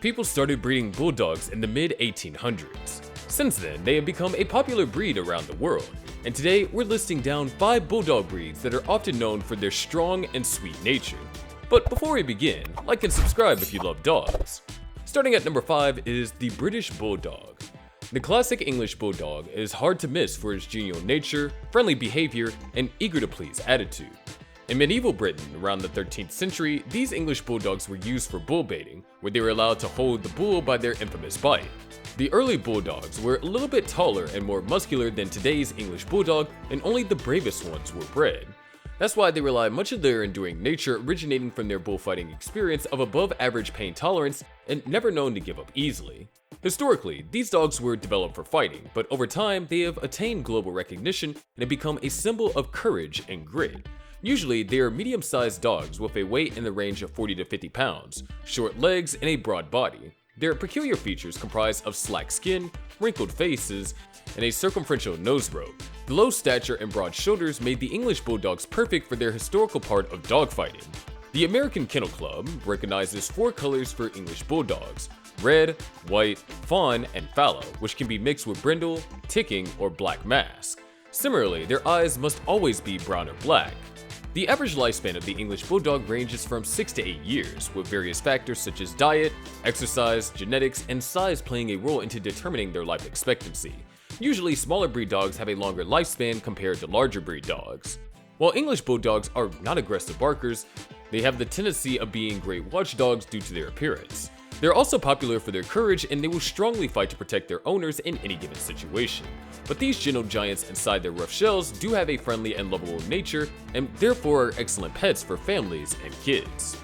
people started breeding bulldogs in the mid-1800s. Since then, they have become a popular breed around the world, and today we're listing down 5 bulldog breeds that are often known for their strong and sweet nature. But before we begin, like and subscribe if you love dogs. Starting at number 5 is the British Bulldog. The classic English Bulldog is hard to miss for its genial nature, friendly behavior, and eager-to-please attitude. In medieval Britain around the 13th century, these English Bulldogs were used for bull baiting, where they were allowed to hold the bull by their infamous bite. The early Bulldogs were a little bit taller and more muscular than today's English Bulldog, and only the bravest ones were bred. That's why they rely much of their enduring nature originating from their bullfighting experience of above-average pain tolerance and never known to give up easily. Historically, these dogs were developed for fighting, but over time they have attained global recognition and have become a symbol of courage and grit. Usually, they are medium-sized dogs with a weight in the range of 40 to 50 pounds, short legs, and a broad body. Their peculiar features comprise of slack skin, wrinkled faces, and a circumferential nose rope. The low stature and broad shoulders made the English Bulldogs perfect for their historical part of dogfighting. The American Kennel Club recognizes 4 colors for English Bulldogs: red, white, fawn, and fallow, which can be mixed with brindle, ticking, or black mask. Similarly, their eyes must always be brown or black. The average lifespan of the English Bulldog ranges from 6 to 8 years, with various factors such as diet, exercise, genetics, and size playing a role into determining their life expectancy. Usually, smaller breed dogs have a longer lifespan compared to larger breed dogs. While English Bulldogs are not aggressive barkers, they have the tendency of being great watchdogs due to their appearance. They're also popular for their courage, and they will strongly fight to protect their owners in any given situation. But these gentle giants inside their rough shells do have a friendly and lovable nature, and therefore are excellent pets for families and kids.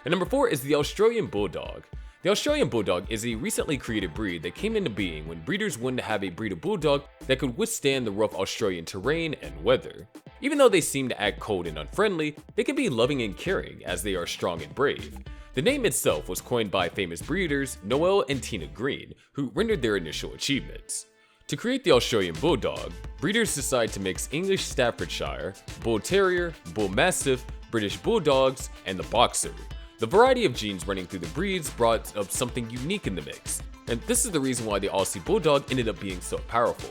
And number 4 is the Australian Bulldog. The Australian Bulldog is a recently created breed that came into being when breeders wanted to have a breed of bulldog that could withstand the rough Australian terrain and weather. Even though they seem to act cold and unfriendly, they can be loving and caring as they are strong and brave. The name itself was coined by famous breeders Noel and Tina Green, who rendered their initial achievements. To create the Australian Bulldog, breeders decided to mix English Staffordshire, Bull Terrier, Bull Mastiff, British Bulldogs, and the Boxer. The variety of genes running through the breeds brought up something unique in the mix, and this is the reason why the Aussie Bulldog ended up being so powerful.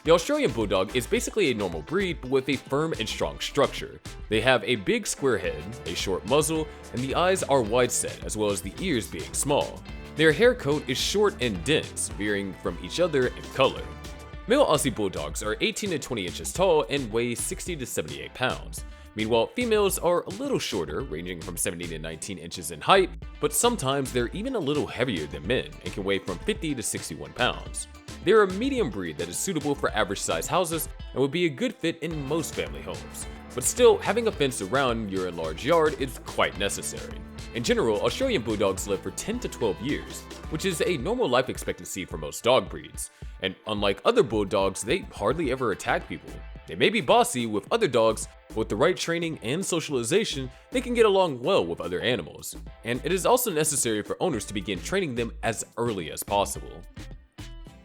The Australian Bulldog is basically a normal breed but with a firm and strong structure. They have a big square head, a short muzzle, and the eyes are wide set as well as the ears being small. Their hair coat is short and dense, varying from each other in color. Male Aussie Bulldogs are 18 to 20 inches tall and weigh 60 to 78 pounds. Meanwhile, females are a little shorter, ranging from 17 to 19 inches in height, but sometimes they're even a little heavier than men and can weigh from 50 to 61 pounds. They're a medium breed that is suitable for average-sized houses and would be a good fit in most family homes. But still, having a fence around your enlarged yard is quite necessary. In general, Australian Bulldogs live for 10 to 12 years, which is a normal life expectancy for most dog breeds. And unlike other Bulldogs, they hardly ever attack people. They may be bossy with other dogs, but with the right training and socialization, they can get along well with other animals. And it is also necessary for owners to begin training them as early as possible.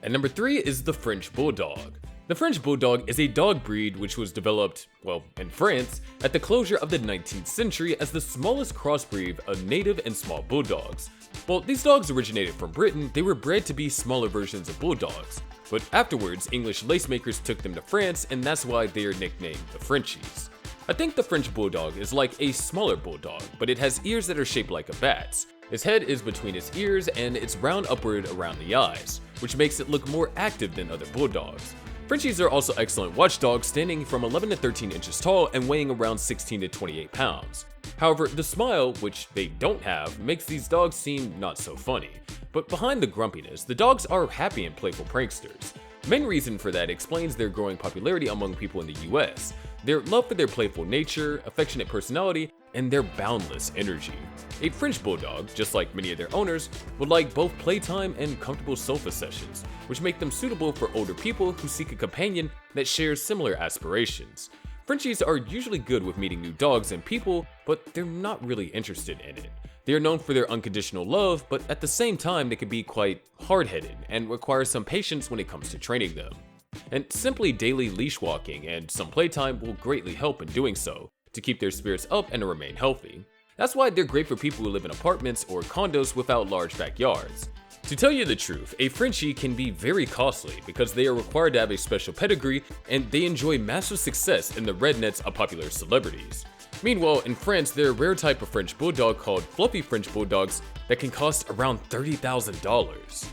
And number 3 is the French Bulldog. The French Bulldog is a dog breed which was developed, in France, at the closure of the 19th century as the smallest crossbreed of native and small bulldogs. While these dogs originated from Britain, they were bred to be smaller versions of bulldogs. But afterwards, English lacemakers took them to France, and that's why they are nicknamed the Frenchies. I think the French Bulldog is like a smaller bulldog, but it has ears that are shaped like a bat's. Its head is between its ears and it's round upward around the eyes, which makes it look more active than other bulldogs. Frenchies are also excellent watchdogs, standing from 11 to 13 inches tall and weighing around 16 to 28 pounds. However, the smile, which they don't have, makes these dogs seem not so funny. But behind the grumpiness, the dogs are happy and playful pranksters. The main reason for that explains their growing popularity among people in the US, their love for their playful nature, affectionate personality, and their boundless energy. A French Bulldog, just like many of their owners, would like both playtime and comfortable sofa sessions, which make them suitable for older people who seek a companion that shares similar aspirations. Frenchies are usually good with meeting new dogs and people, but they're not really interested in it. They are known for their unconditional love, but at the same time they can be quite hard-headed and require some patience when it comes to training them. And simply daily leash walking and some playtime will greatly help in doing so, to keep their spirits up and to remain healthy. That's why they're great for people who live in apartments or condos without large backyards. To tell you the truth, a Frenchie can be very costly because they are required to have a special pedigree and they enjoy massive success in the red nets of popular celebrities. Meanwhile, in France, there are a rare type of French Bulldog called fluffy French Bulldogs that can cost around $30,000.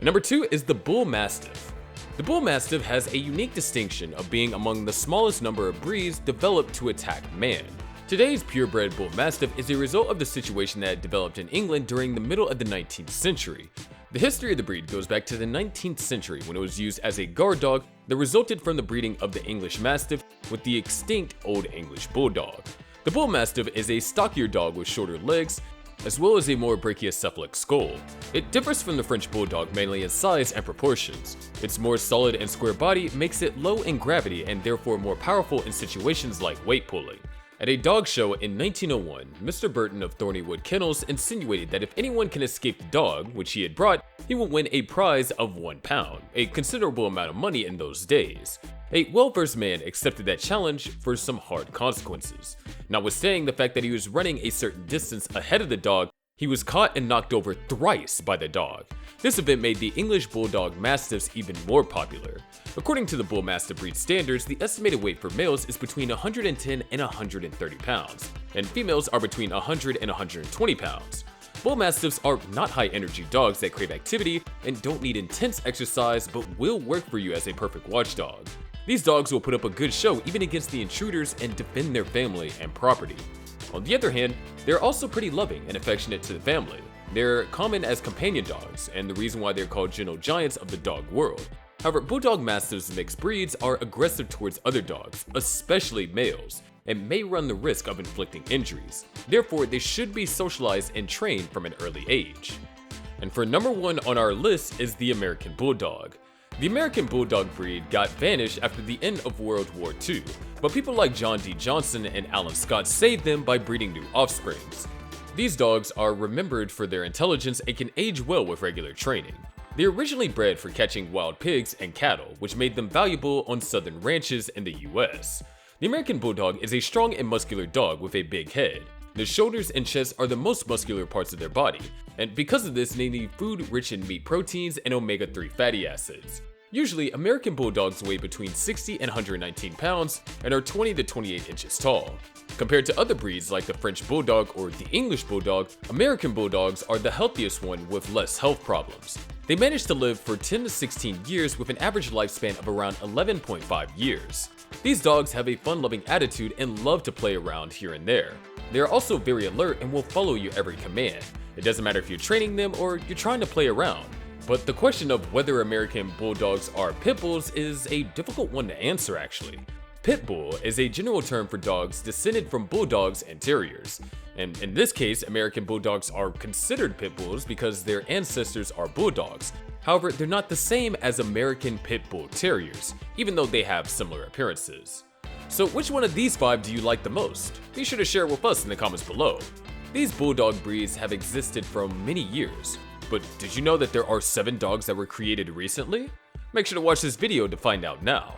Number 2 is the Bull Mastiff. The Bull Mastiff has a unique distinction of being among the smallest number of breeds developed to attack man. Today's purebred Bull Mastiff is a result of the situation that developed in England during the middle of the 19th century. The history of the breed goes back to the 19th century when it was used as a guard dog that resulted from the breeding of the English Mastiff with the extinct Old English Bulldog. The Bull Mastiff is a stockier dog with shorter legs, as well as a more brachiocephalic skull. It differs from the French Bulldog mainly in size and proportions. Its more solid and square body makes it low in gravity and therefore more powerful in situations like weight pulling. At a dog show in 1901, Mr. Burton of Thornywood Kennels insinuated that if anyone can escape the dog, which he had brought, he will win a prize of £1, a considerable amount of money in those days. A well-versed man accepted that challenge for some hard consequences. Notwithstanding the fact that he was running a certain distance ahead of the dog, he was caught and knocked over thrice by the dog. This event made the English Bulldog Mastiffs even more popular. According to the Bull Mastiff breed standards, the estimated weight for males is between 110 and 130 pounds, and females are between 100 and 120 pounds. Bull Mastiffs are not high-energy dogs that crave activity and don't need intense exercise but will work for you as a perfect watchdog. These dogs will put up a good show even against the intruders and defend their family and property. On the other hand, they're also pretty loving and affectionate to the family. They're common as companion dogs, and the reason why they're called gentle giants of the dog world. However, Bulldog Mastiffs mixed breeds are aggressive towards other dogs, especially males, and may run the risk of inflicting injuries. Therefore, they should be socialized and trained from an early age. And for number 1 on our list is the American Bulldog. The American Bulldog breed got vanished after the end of World War II, but people like John D. Johnson and Alan Scott saved them by breeding new offsprings. These dogs are remembered for their intelligence and can age well with regular training. They were originally bred for catching wild pigs and cattle, which made them valuable on southern ranches in the US. The American Bulldog is a strong and muscular dog with a big head. The shoulders and chest are the most muscular parts of their body, and because of this they need food rich in meat proteins and omega-3 fatty acids. Usually, American Bulldogs weigh between 60 and 119 pounds and are 20 to 28 inches tall. Compared to other breeds like the French Bulldog or the English Bulldog, American Bulldogs are the healthiest one with less health problems. They manage to live for 10 to 16 years with an average lifespan of around 11.5 years. These dogs have a fun-loving attitude and love to play around here and there. They are also very alert and will follow you every command. It doesn't matter if you're training them or you're trying to play around. But the question of whether American Bulldogs are pit bulls is a difficult one to answer actually. Pit bull is a general term for dogs descended from bulldogs and terriers. And in this case, American Bulldogs are considered pit bulls because their ancestors are bulldogs. However, they're not the same as American Pit Bull Terriers, even though they have similar appearances. So which one of these 5 do you like the most? Be sure to share it with us in the comments below. These bulldog breeds have existed for many years, but did you know that there are 7 dogs that were created recently? Make sure to watch this video to find out now.